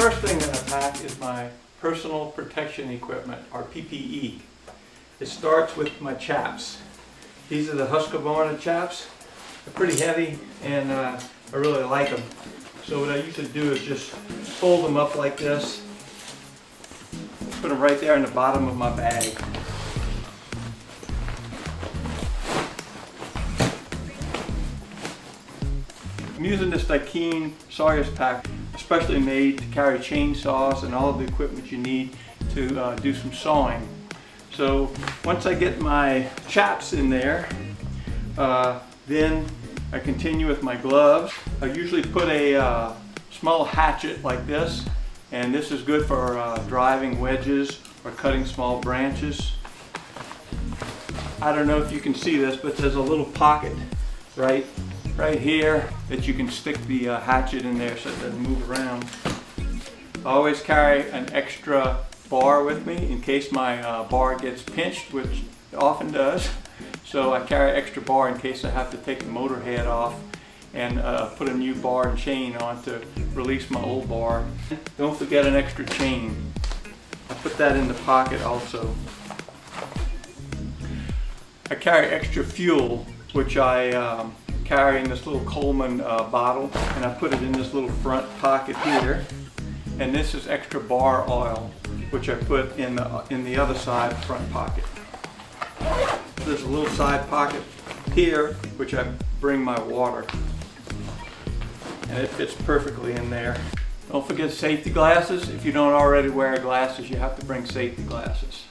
first thing that I pack is my personal protection equipment, or PPE. It starts with my Chaps. These are the Husqvarna Chaps. They're pretty heavy and I really like them. So what I usually do is just fold them up like this, put them right there in the bottom of my bag. I'm using this Dakine Sawyer's pack, especially made to carry chainsaws and all of the equipment you need to do some sawing. So once I get my Chaps in there, then I continue with my gloves. I usually put a small hatchet like this, and this is good for driving wedges or cutting small branches. I don't know if you can see this, but there's a little pocket right here that you can stick the hatchet in there so it doesn't move around. I always carry an extra bar with me in case my bar gets pinched, which it often does. So I carry an extra bar in case I have to take the motor head off and put a new bar and chain on to release my old bar. Don't forget an extra chain. I put that in the pocket also. I carry extra fuel, which I carry in this little Coleman bottle, and I put it in this little front pocket here. And this is extra bar oil, which I put in the other side front pocket. There's a little side pocket here, which I bring my water, and it fits perfectly in there. Don't forget safety glasses. If you don't already wear glasses, you have to bring safety glasses.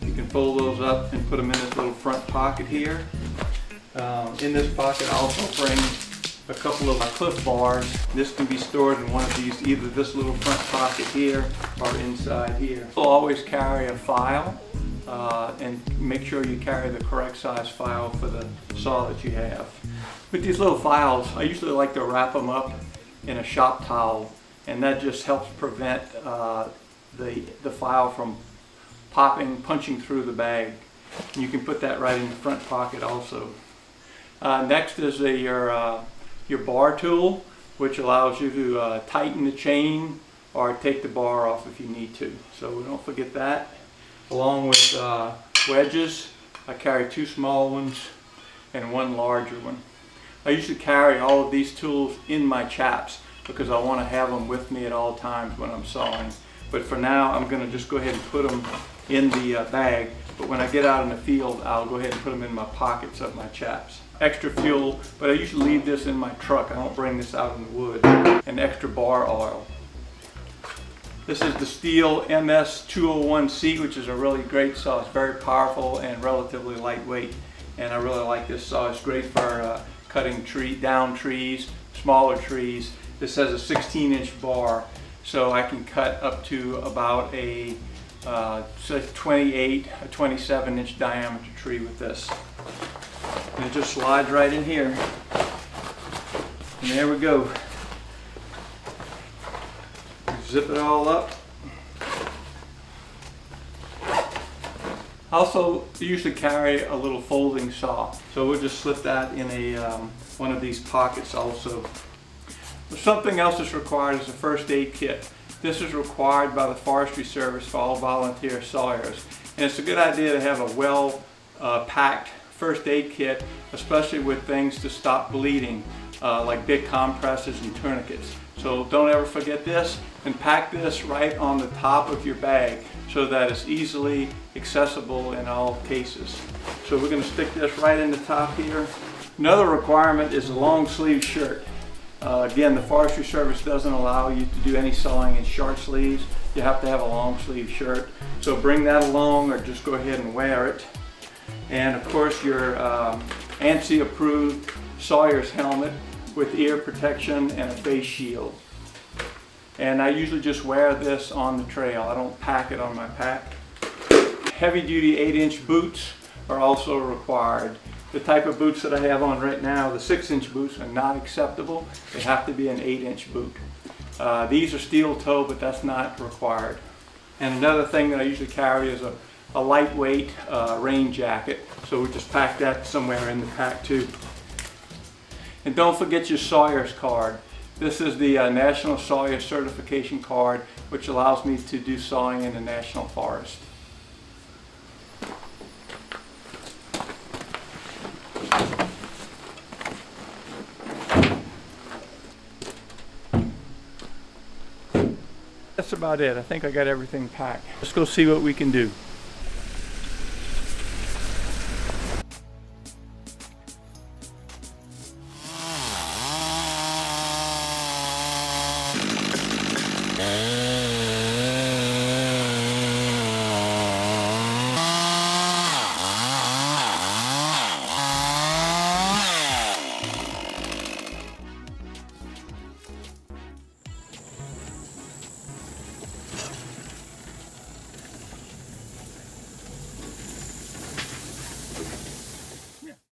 You can fold those up and put them in this little front pocket here. In this pocket, I also bring a couple of my Cliff bars. This can be stored in one of these, either this little front pocket here or inside here. You'll always carry a file. And make sure you carry the correct size file for the saw that you have. With these little files, I usually like to wrap them up in a shop towel, and that just helps prevent the file from punching through the bag. And you can put that right in the front pocket also. Next is your bar tool, which allows you to tighten the chain or take the bar off if you need to. So don't forget that. Along with wedges, I carry 2 small ones and 1 larger one. I usually carry all of these tools in my Chaps because I want to have them with me at all times when I'm sawing. But for now, I'm going to just go ahead and put them in the bag. But when I get out in the field, I'll go ahead and put them in my pockets of my Chaps. Extra fuel, but I usually leave this in my truck. I don't bring this out in the woods. And extra bar oil. This is the Steel MS201C, which is a really great saw. It's very powerful and relatively lightweight, and I really like this saw. It's great for cutting down trees, smaller trees. This has a 16-inch bar, so I can cut up to about a 27-inch diameter tree with this. And it just slides right in here. And there we go. Zip it all up. Also, usually carry a little folding saw, so we'll just slip that in one of these pockets also. Something else that's required is a first aid kit. This is required by the Forestry Service for all volunteer sawyers, and it's a good idea to have a well-packed first aid kit, especially with things to stop bleeding, like big compresses and tourniquets. So don't ever forget this, and pack this right on the top of your bag so that it's easily accessible in all cases. So we're going to stick this right in the top here. Another requirement is a long sleeve shirt. Again, the Forestry Service doesn't allow you to do any sawing in short sleeves. You have to have a long sleeve shirt. So bring that along or just go ahead and wear it. And of course your ANSI approved Sawyer's helmet with ear protection and a face shield. And I usually just wear this on the trail. I don't pack it on my pack. Heavy duty 8-inch boots are also required. The type of boots that I have on right now, the 6-inch boots, are not acceptable. They have to be an 8-inch boot. These are steel toe, but that's not required. And another thing that I usually carry is a lightweight rain jacket. So we just pack that somewhere in the pack too. And don't forget your Sawyer's card. This is the National Sawyer Certification card, which allows me to do sawing in the National Forest. That's about it. I think I got everything packed. Let's go see what we can do.